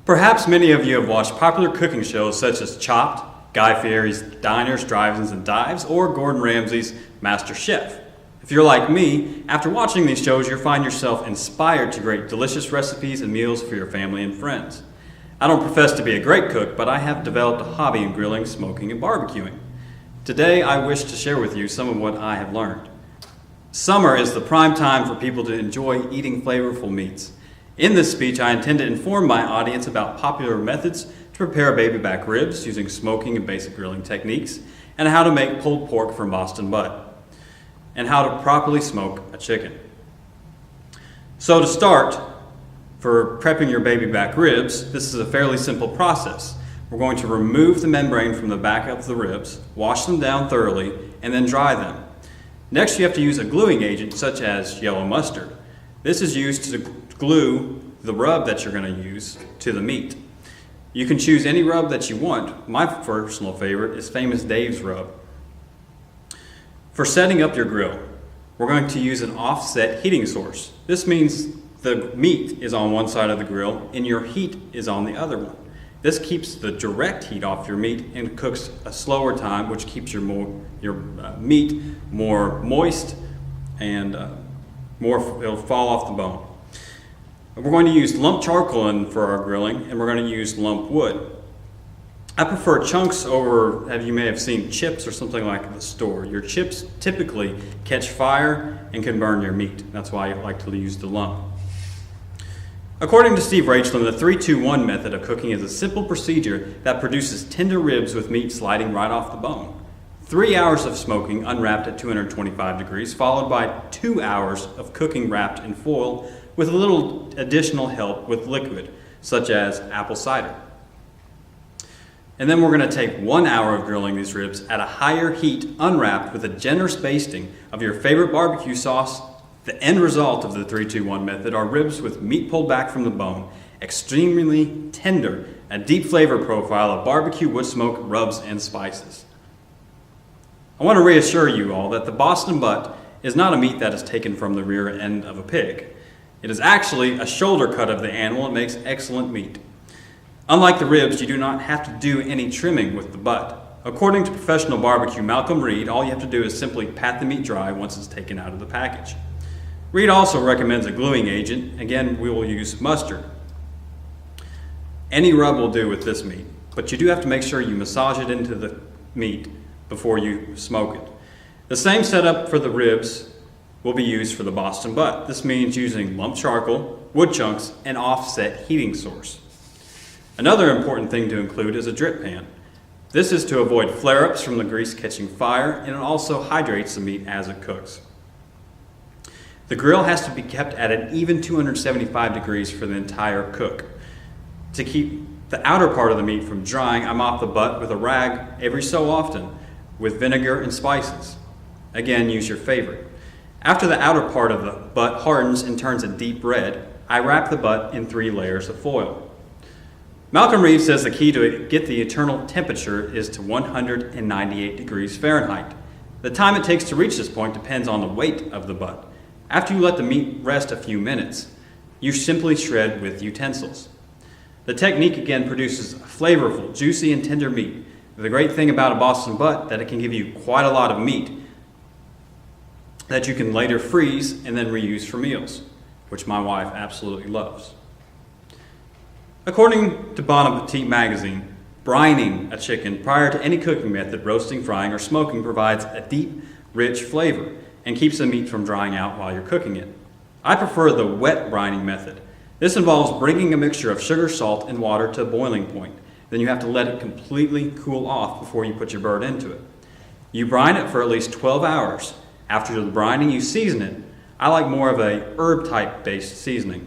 Perhaps many of you have watched popular cooking shows such as Chopped, Guy Fieri's Diners, Drive-Ins, and Dives, or Gordon Ramsay's Master Chef. If you're like me, after watching these shows, you'll find yourself inspired to create delicious recipes and meals for your family and friends. I don't profess to be a great cook, but I have developed a hobby in grilling, smoking, and barbecuing. Today, I wish to share with you some of what I have learned. Summer is the prime time for people to enjoy eating flavorful meats. In this speech, I intend to inform my audience about popular methods to prepare baby back ribs using smoking and basic grilling techniques, and how to make pulled pork from Boston butt, and how to properly smoke a chicken. So to start, for prepping your baby back ribs, this is a fairly simple process. We're going to remove the membrane from the back of the ribs, wash them down thoroughly, and then dry them. Next, you have to use a gluing agent such as yellow mustard. This is used to glue the rub that you're going to use to the meat. You can choose any rub that you want. My personal favorite is Famous Dave's rub. For setting up your grill, we're going to use an offset heating source. This means the meat is on one side of the grill and your heat is on the other one. This keeps the direct heat off your meat and cooks a slower time, which keeps your meat more moist and it'll fall off the bone. We're going to use lump charcoal for our grilling, and we're going to use lump wood. I prefer chunks over, you may have seen chips or something like at the store. Your chips typically catch fire and can burn your meat. That's why I like to use the lump. According to Steve Rachlan, the 3-2-1 method of cooking is a simple procedure that produces tender ribs with meat sliding right off the bone. 3 hours of smoking unwrapped at 225 degrees, followed by 2 hours of cooking wrapped in foil with a little additional help with liquid, such as apple cider. And then we're going to take 1 hour of grilling these ribs at a higher heat, unwrapped with a generous basting of your favorite barbecue sauce. The end result of the 3-2-1 method are ribs with meat pulled back from the bone, extremely tender, a deep flavor profile of barbecue, wood smoke, rubs, and spices. I want to reassure you all that the Boston butt is not a meat that is taken from the rear end of a pig. It is actually a shoulder cut of the animal and makes excellent meat. Unlike the ribs, you do not have to do any trimming with the butt. According to professional barbecue Malcolm Reed, all you have to do is simply pat the meat dry once it's taken out of the package. Reed also recommends a gluing agent. Again, we will use mustard. Any rub will do with this meat, but you do have to make sure you massage it into the meat before you smoke it. The same setup for the ribs will be used for the Boston butt. This means using lump charcoal, wood chunks, and offset heating source. Another important thing to include is a drip pan. This is to avoid flare-ups from the grease catching fire, and it also hydrates the meat as it cooks. The grill has to be kept at an even 275 degrees for the entire cook. To keep the outer part of the meat from drying, I mop the butt with a rag every so often with vinegar and spices. Again, use your favorite. After the outer part of the butt hardens and turns a deep red, I wrap the butt in 3 layers of foil. Malcolm Reed says the key to get the internal temperature is to 198 degrees Fahrenheit. The time it takes to reach this point depends on the weight of the butt. After you let the meat rest a few minutes, you simply shred with utensils. The technique again produces a flavorful, juicy, and tender meat. The great thing about a Boston butt is that it can give you quite a lot of meat that you can later freeze and then reuse for meals, which my wife absolutely loves. According to Bon Appetit magazine, brining a chicken prior to any cooking method, roasting, frying, or smoking, provides a deep, rich flavor and keeps the meat from drying out while you're cooking it. I prefer the wet brining method. This involves bringing a mixture of sugar, salt, and water to a boiling point. Then you have to let it completely cool off before you put your bird into it. You brine it for at least 12 hours. After the brining, you season it. I like more of a herb type based seasoning.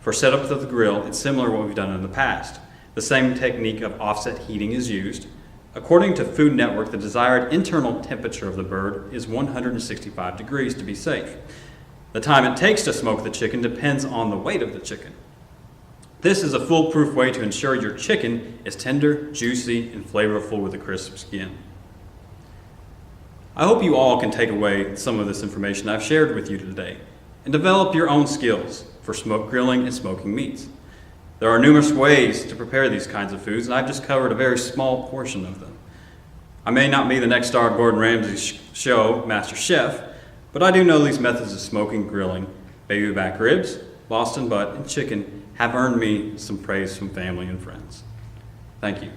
For setup of the grill, it's similar to what we've done in the past. The same technique of offset heating is used. According to Food Network, the desired internal temperature of the bird is 165 degrees to be safe. The time it takes to smoke the chicken depends on the weight of the chicken. This is a foolproof way to ensure your chicken is tender, juicy, and flavorful with a crisp skin. I hope you all can take away some of this information I've shared with you today and develop your own skills for smoke grilling and smoking meats. There are numerous ways to prepare these kinds of foods, and I've just covered a very small portion of them. I may not be the next star of Gordon Ramsay's show, Master Chef, but I do know these methods of smoking, grilling, baby back ribs, Boston butt, and chicken have earned me some praise from family and friends. Thank you.